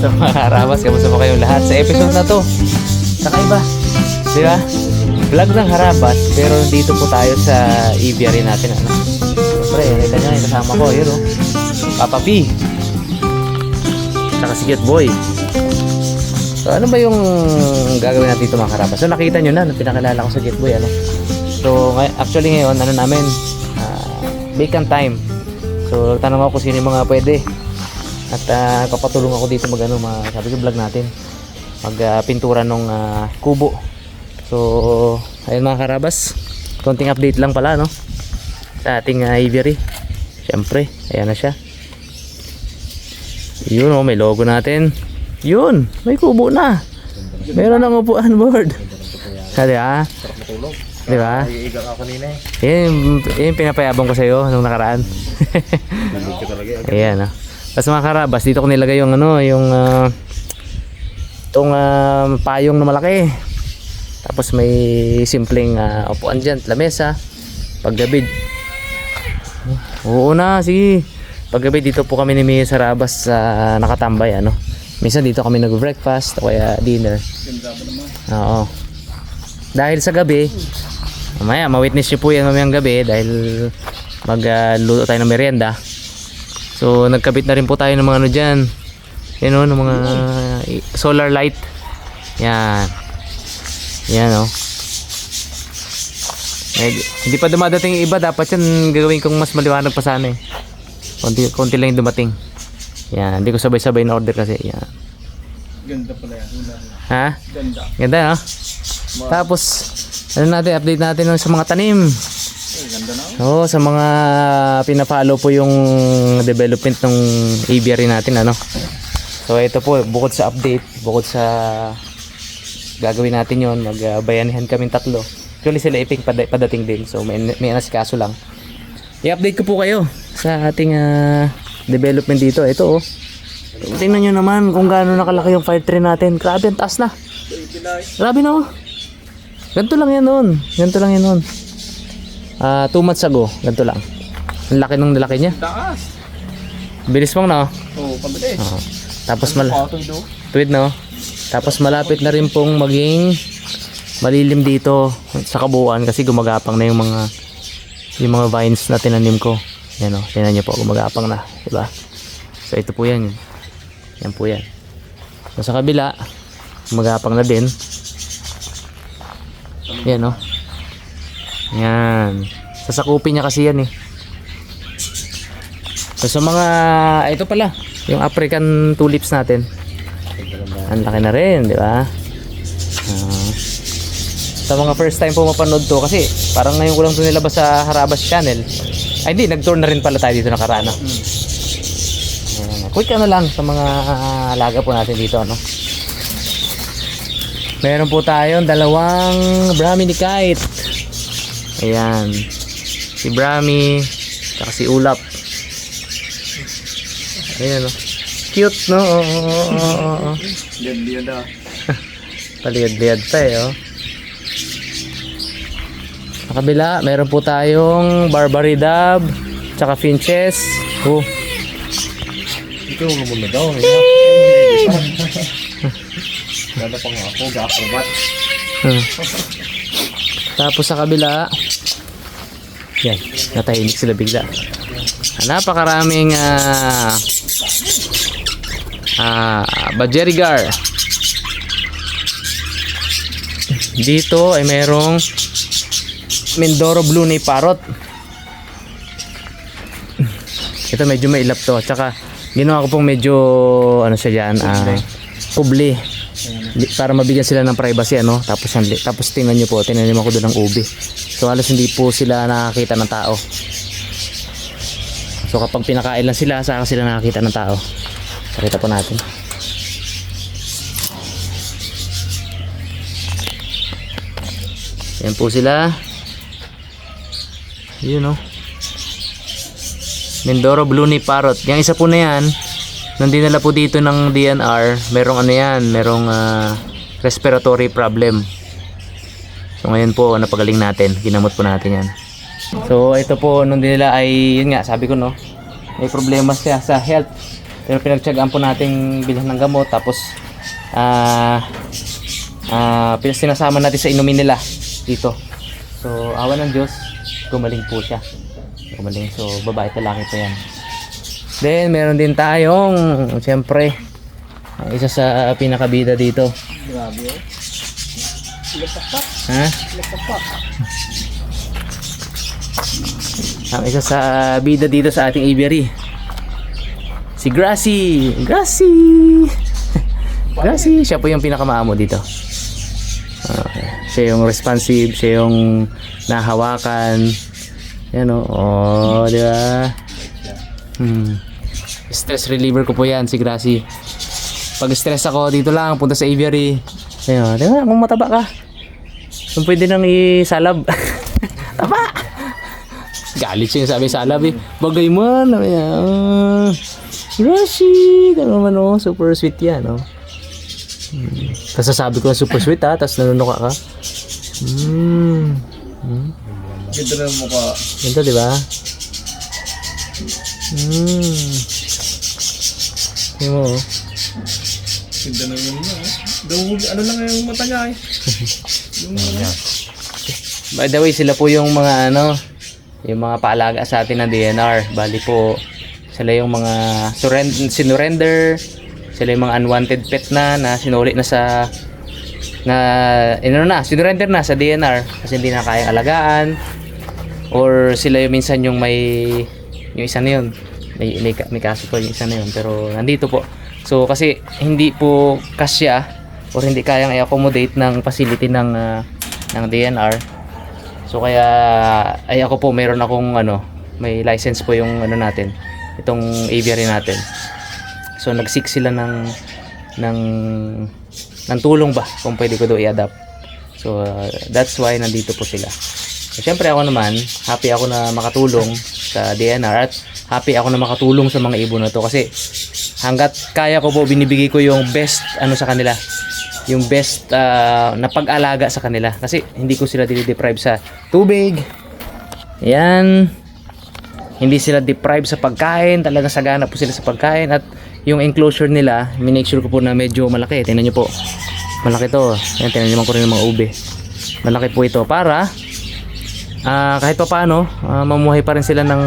So mga Harabas, kamusta po kayong lahat? Sa episode na to, kakaiba, di ba? Vlog ng Harabas, pero dito po tayo sa aviary natin. Ano? Siyempre, nakita nyo yung kasama ko, yun o. Papa P. Tsaka si Cute Boy. So ano ba yung gagawin natin dito mga Harabas? So nakita nyo na, pinakilala ko sa Cute Boy. Ano? So actually ngayon, ano namin, vacant time. So tanong ako kung sino yung mga pwede. At kapatulong ako dito sabi ko vlog natin. Magpintura ng kubo. So ayun mga Harabas, konting update lang pala no sa ating aviary. Siyempre, ayan na siya. Yun oh, may logo natin. Yun, may kubo na. Meron ng upuan board. Diba? Diba? Yan pinapayabang ko sa iyo nung nakaraan. Ayan oh. Tapos mga Harabas, dito ko nilagay yung itong payong na malaki. Tapos may simpleng upuan dyan, lamesa. Paggabi, oo na, sige. Paggabi dito po kami ni Mia Harabas nakatambay, ano. Minsan dito kami nag-breakfast o kaya dinner. Oo. Dahil sa gabi, mamaya ma-witness nyo po yan mamayang gabi dahil magluto tayo ng merienda. So nagkabit na rin po tayo ng mga ano dyan, yun o, ng mga solar light. Yan. Yan o. Hindi pa dumadating yung iba, dapat yan gagawin kong mas maliwanag pa sana eh. Konti lang yung dumating. Yan, hindi ko sabay-sabay na order kasi. Yan. Ganda pala yan. Ha? Ganda. Ganda no? Tapos ano natin, update natin sa mga tanim. Ganda na. Oo, sa mga pina-follow po yung development ng aviary natin, ano. So ito po, bukod sa update, bukod sa gagawin natin yon, magbayanihan kaming tatlo. Actually sila iping padating din, so may nasikaso lang. I-update ko po kayo sa ating development dito. Ito oh, tingnan nyo naman kung gaano nakalaki yung fire tray natin. Grabe, ang taas na. Grabe na oh. Ganito lang yan noon. Ganito lang yan noon. 2 months ago, ganito lang. Ang laki ng nalaki niya. Taas. Bilis mong na oh. Oo, pabilis. Tapos tuwid no. Tapos malapit na rin pong maging malilim dito sa kabuuan kasi gumagapang na yung mga vines na tinanim ko. Yan o, tingnan nyo po, gumagapang na, diba? So ito po yan. Yan po yan. So sa kabila, gumagapang na din. Yan o. Yan. Sasakupin niya kasi yan eh. So sa mga, ito pala, yung African tulips natin. Ang laki na rin, di ba? Sa mga first time po mapanood to, kasi parang ngayon ko lang ito nilabas sa Harabas channel. Ay hindi, nag-tour na rin pala tayo dito nakaraan. Quick ano lang sa mga alaga po natin dito, no? Meron po tayong 2 Brahmi ni Kite. Ayan. Si Brahmi, saka si Ulap. Ayan, no? Cute, no? Oo. Liad-liad ah. Paliad-liad pa eh, oh. Sa kabila, meron po tayong Barbary Dove, tsaka Finches. Oh. Ito nga muna daw. Ganda pa nga ako, ga-acrobat. Tapos sa kabila, yan, natahimik sila bigla. Napakaraming Budgerigar. Dito ay merong Mindoro Blue Nay Parrot. Ito medyo mailap to. Tsaka ginawa ko pong medyo ano siya dyan, kubli. Para mabigyan sila ng privacy, ano. Tapos tingnan nyo po, tinanim ako doon ng ubi. So halos hindi po sila nakakita ng tao. So kapag pinakain lang sila, saka sila nakakita ng tao. Pakita po natin. Yan po sila. Yun o. Mindoro Blue Nay Parrot. Yung isa po na yan, nung dinala po dito ng DNR, merong ano yan, merong respiratory problem. So ngayon po, napagaling natin. Ginamot po natin yan. So ito po, nung dinala ay, yun nga, sabi ko no, may problema siya sa health. Pero pinagtyagaan po nating bilhan ng gamot. Tapos, sinasama natin sa inumin nila dito. So, awa ng Diyos, gumaling po siya. Gumaling. So, babae at lalaki po yan. Then, meron din tayong, siyempre, ang isa sa pinakabida dito. Grabe oh. Lepak-pak. Ha? Lepak-pak. Ang isa sa bida dito sa ating aviary. Si Gracie. Gracie. Gracie. Siya po yung pinakamaamo dito. Okay. Siya yung responsive. Siya yung nahawakan. Yan o. Oh, di ba? Stress reliever ko po yan, si Gracie. Pag stress ako, dito lang, punta sa aviary. Ayun, di ba? Kung mataba ka, kung pwede nang isalab. Taba! Galit siya yung sabi salab eh. Bagay man. Gracie. Ano naman oh, super sweet yan oh. Tapos sasabi ko super sweet ha, tapos nanunuka ka. Ganda na yung mukha. Ganda di ba? Yan mo oh. Ganda na yun niya. Ano lang yung mata niya eh. Yung By the way, sila po yung mga yung mga paalaga sa atin ng DNR. Bali po, sila yung mga sinurrender, sila yung mga unwanted pet na sinuli na sa sinurrender na sa DNR kasi hindi na kayang alagaan, or sila yung minsan yung yung isa na yun, may kaso po yung isa na yun, pero nandito po. So kasi hindi po kasya or hindi kayang i-accommodate ng facility ng DNR. So kaya ako po meron akong may license po yung natin, itong aviary natin. So nag-seek sila ng tulong ba kung pwede ko daw i-adapt. So that's why nandito po sila. So syempre ako naman, happy ako na makatulong sa DNR at happy ako na makatulong sa mga ibon na to kasi hanggat kaya ko po binibigay ko yung best sa kanila. Yung best na pag-alaga sa kanila kasi hindi ko sila deprive sa tubig. Yan. Hindi sila deprive sa pagkain, talagang sagana po sila sa pagkain, at yung enclosure nila, minake sure ko po na medyo malaki. Tingnan niyo po. Malaki to. Yan, tingnan niyo ko rin ng mga ube. Malaki po ito para kahit pa paano mamuhay pa rin sila ng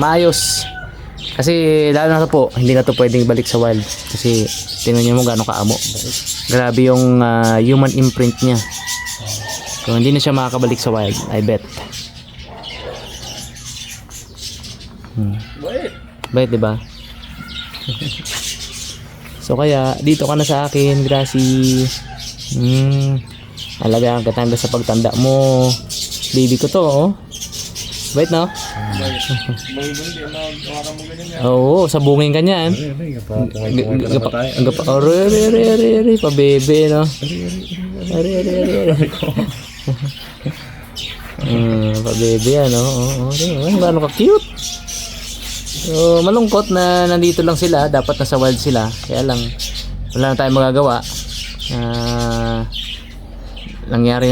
maayos. Kasi lalo na po, hindi na to pwedeng balik sa wild kasi tingnan niyo mo gaano kaamo. Grabe yung human imprint niya. So hindi na siya makakabalik sa wild, I bet. Bait, di ba? So kaya dito ka na sa akin, Gracie. Alagaan ka tanda sa pagtanda mo. Baby ko to, oh. Bait, no? Oo, sabungin ka niyan. Pa bebe, no? Pa bebe yan, no? Gano'n ka cute. So, malungkot na nandito lang sila. Dapat nasa wild sila. Kaya lang, wala na tayong magagawa. Nangyari,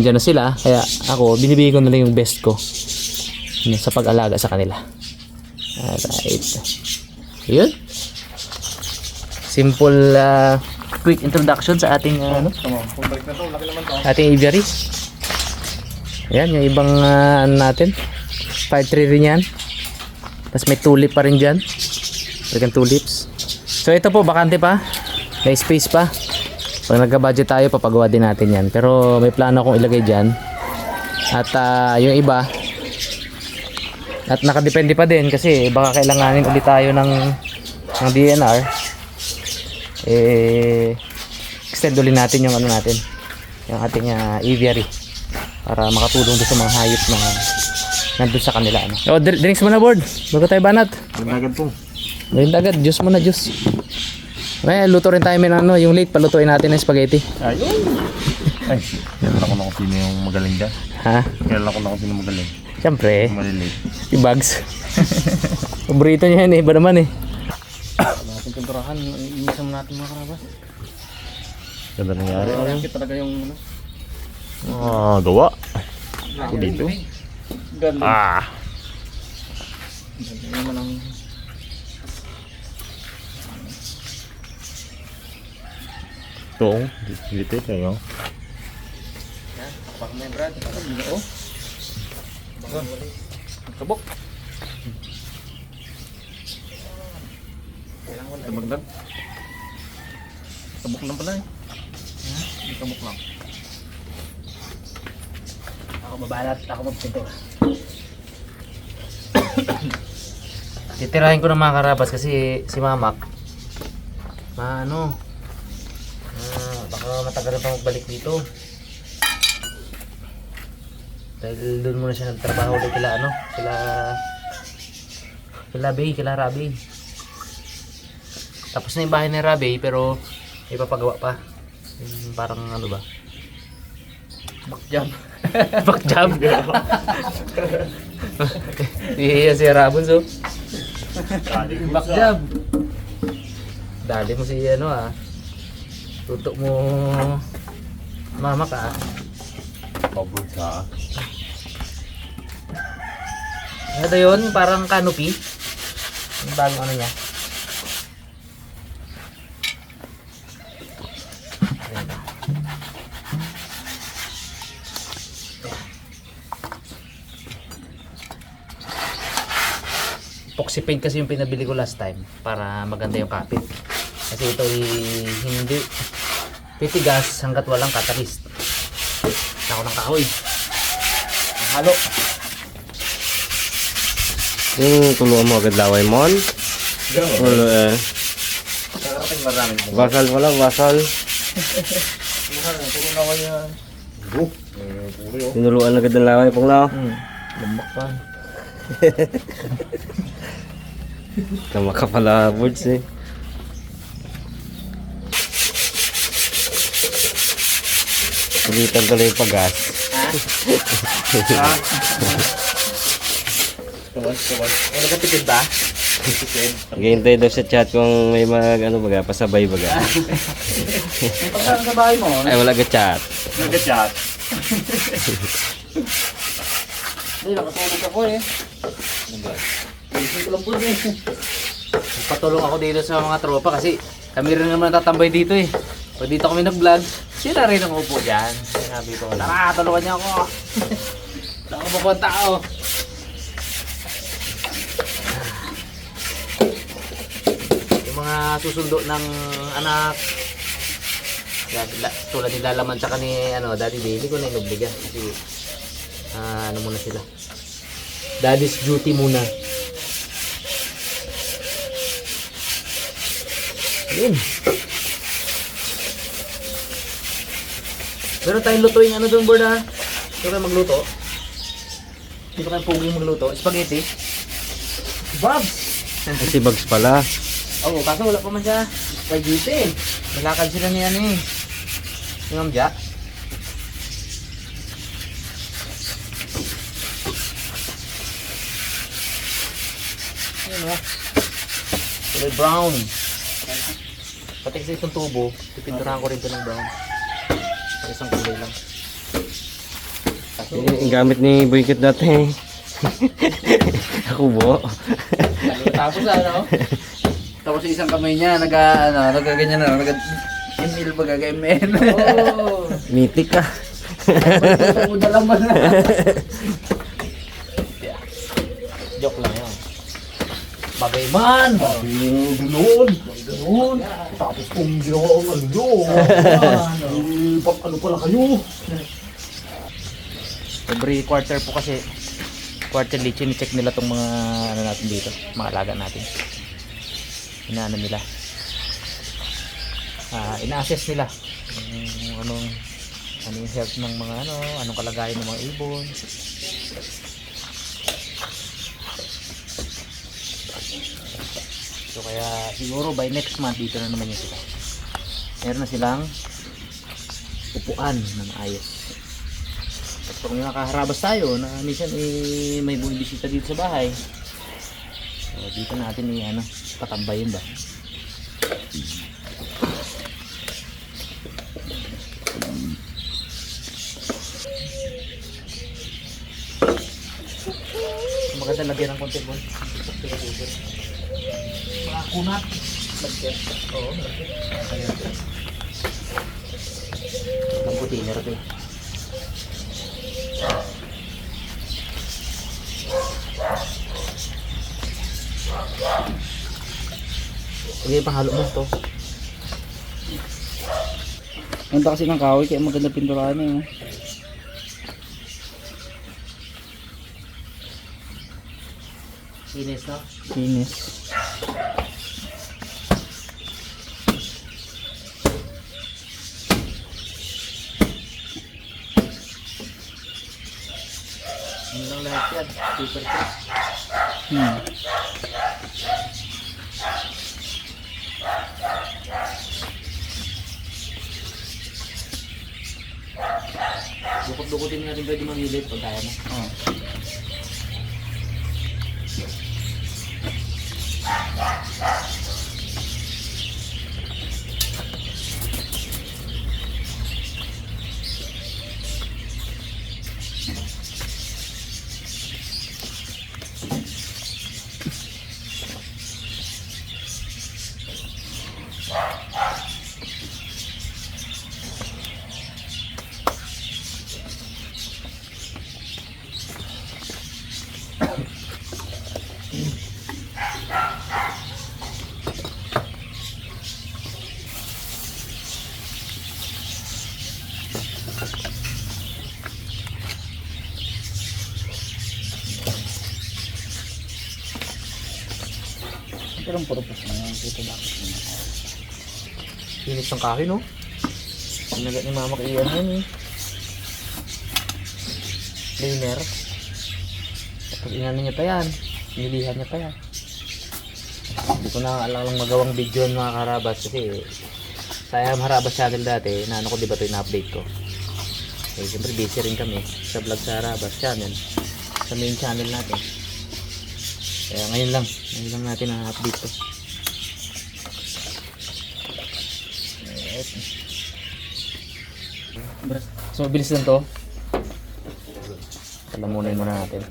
dyan na sila. Kaya ako, binibigay ko na lang yung best ko sa pag-alaga sa kanila. Alright. Yun. Simple, quick introduction sa ating ating aviary. Ayan, yung ibang natin. Fire tree rin yan. Tapos may tulip pa rin dyan. Talagang tulips. So ito po, bakante pa. May space pa. Pag nagka-budget tayo, papagawa din natin yan. Pero may plano akong ilagay dyan. At yung iba, at nakadepende pa din kasi baka kailanganin ulit tayo ng DNR. Extend ulit natin yung natin, yung ating aviary para makatulong doon sa mga hayop na nandun sa kanila. O, drinks mo na, board. Bago tayo banat. Agad po. Ngayon agad, juice muna, juice. May luto rin tayo yung late, palutuin natin ng spaghetti. Ayun. Ay, kilala ko na kung sino yung magaling dyan. Ha? Kilala ko na kung sino magaling. Siyempre, Malilate. si Bugs. Paborito niya yan eh, iba naman eh. Natin konturahan, inisam natin mga karabas. Ganda nangyari. Kaya talaga yung Gawa. Ako dito. ganda. Ganda naman ang Oo, dito tayo. Yan, baka may brad. Oo. Kabok. Tumagdag. Tabok lang pala eh. Tabok lang. Ako mabalat, ako magpinto. Titirahin ko ng mga karabas kasi si Mamak baka matagal pa magbalik dito dahil doon muna siya nagtrabaho ulit kila Rabi. Tapos na yung bahay ni Rabi pero ipapagawa pa yung parang ano ba backjam si Rabon so backjam dali mo si tutok mo Mama ka Pabot sa. ano yun parang canopy yung bagong ano niya. Ayan na. Epoxy paint kasi yung pinabili ko last time para maganda yung kapit. Kasi ito ay hindi titigas hanggat walang catalyst. Ako ng kahoy. Ang halo. Yung tuluan mo agad laway mon. Wala eh. Nakarating maraming mo. Basal wala, basal. Tulong na ko yan. Tinuluan agad ng laway pang lao. Lumbak pa. Tama ka pala, Birds eh. Pilitan tuloy yung pagas. Tuwas. Ano ka tipid ba? Hintay daw sa chat kung may baga, pasabay baga. Pagkaan sa bahay mo, Ay, wala ka chat. nag-chat. Hindi, nakatulog ako eh. Isip ko lang po eh. Patulong ako dito sa mga tropa kasi kami rin naman tatambay dito eh. Pag dito kami nag-vlog, sila rin ang upo dyan. Sinabi ko, tara, tulungan niyo ako. Nakabako ang tao. Yung mga susundo ng anak, tulad ni Lalaman tsaka ni Daddy Bailey ko na inubligan kasi ano muna sila. Daddy's duty muna. Yun. Meron tayong lutuing ano doon, board ha? Ito kayo magluto. Dito kayo puging magluto. Spaghetti. Bobs! Kasi bags pala. Oo, kaso wala pa man siya. Spaghetti. Nalakad sila ni ano eh. Yung amdya. Ayun o. Kulay brown. Pati kasi itong tubo, pipinturahan ko rin ito ng brown. Para isang kulay lang. Yung gamit ni Boykit dati. Ako bo. Tapos tapos sa isang kamay niya, nagaganyan na, nag-ML ba gaga-ML? Oo. Mitik ka. Uda lang ba na? Joke lang yun. Babay man! Ganoon. Tapos kung ginawa ang ano pala kayo? Every quarter po kasi, quarterly, chine-check nila tong mga ano natin dito, mga alaga natin. Inaano nila. Ina-assess nila yung ano yung health ng mga anong kalagayan ng mga ibon. So kaya siguro by next month dito na naman yung sila. Meron na silang upuan ng ayos. At kung nakaharabas tayo na minsan may bumibisita dito sa bahay. So dito natin patambayin ba. Maganda lagyan ng konti bon. Mga kunat. Lagyan. Oo, lagyan. thinner to eh. Sige, panghalo mo to. Ganda kasi ng kahoy kaya maganda pinturahan eh. Kinis no? Kinis. Ano lang lahat yan? Super crisp. Hmm. Dukot-dukutin nga rin pwede mamilit pag kaya mo. Oh. Pero ang purpose na yan, dito bakit naman. Kinis ng kahoy no? Pinagat ni mama kay Ian yun eh. Cleaner. Tapos inano niya pa yan. Nilihan niya pa yan. Hindi ko na alang magawang video mga karabas kasi sa Harabas channel dati, naano ko diba ito in-update ko. Eh, siyempre busy rin kami sa vlog sa Harabas channel. Sa main channel natin. Kaya ngayon lang natin na-update to. So bilis lang to. Palamunin muna natin.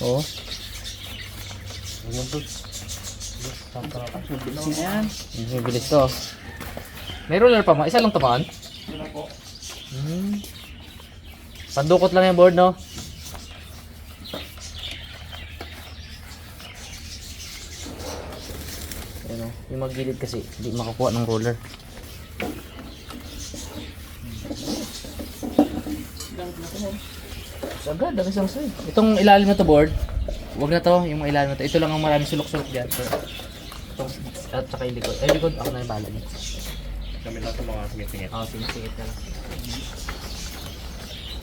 Oo. Bilis na yan. Bilis to. May roller pa mo? Isa lang to ba? Pandukot lang yung board no? Ayan o, yung magilid kasi hindi makakuha ng roller. Agad, ang isang side. Itong ilalim na to board, wag na to, yung mga ilalim na to. Ito lang ang maraming sulok-sulok dyan. So, itong, at saka yung likod. Ay, likod, ako na yung bala niya. Kami lang sa mga singit-singit. Oo, singit na lang.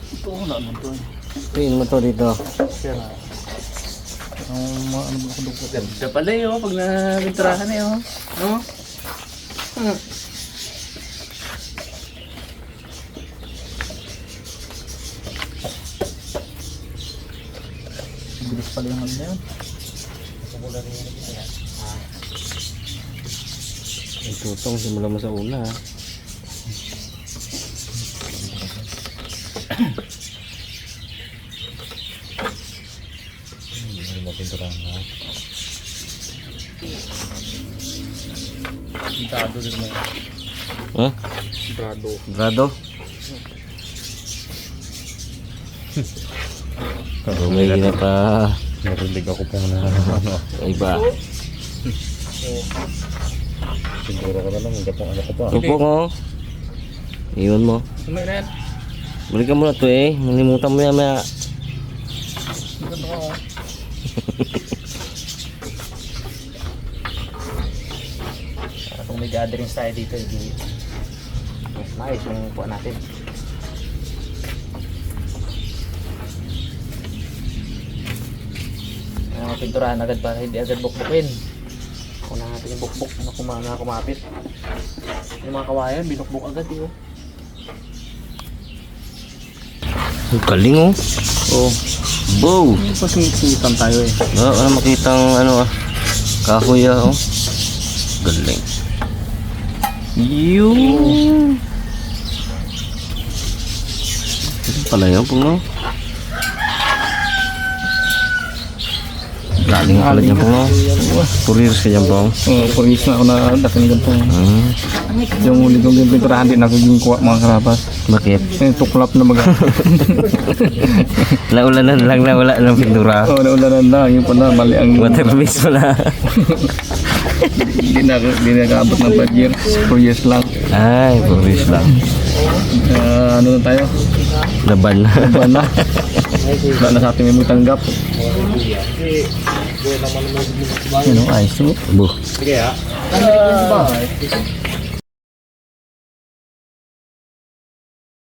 Ito wala naman to eh. Tingin mo to dito. Sure. Ano ba kadugtog? Ganda pala yun, pag nabinturahan na yun. No? Bilis pala yung ano na yun. Ay, tutong simula mo sa una. Pintado din mo. Ha? Prado. Grado? May na pa. Narinig ako pong na ano. Iba. Siguro ka na lang, hindi pong ano ko pa. Tupo ko. Iwan mo. Sumay na yan. Balikan mo na to eh. Malimutan mo yan maya. Maganda ka. Kung may gatherings tayo dito, hindi nice yung puan natin. Pinturahan agad para hindi agad bukbukin. Kung natin yung bukbuk na kumapit. Yung mga kawayan, binukbuk agad yun. Ang galing oh. Oo. Bow! Pasingit-singitan tayo eh. Wala makitang ano ah. Kahoy ah oh. Galing. Yun. Ito pala yun po no. Galing pala dyan po. 4 years ka dyan po. Oh, 4 years na ako na dating ganito. Yung huli kong pinturahan din ako yung kuha mga karapas. Bakit? Yung tuklap na baga. Naulanan lang na wala ng pintura. Oo, naulanan na. Yung pala, mali ang... Water-based wala. Hindi na kaabot ng 5 years. 4 years lang. Ay, 4 years lang. Ano na tayo? Laban na. Buwan na. Wala na sa ating may tanggap. Ano, ayos to. Buh. Sige ha.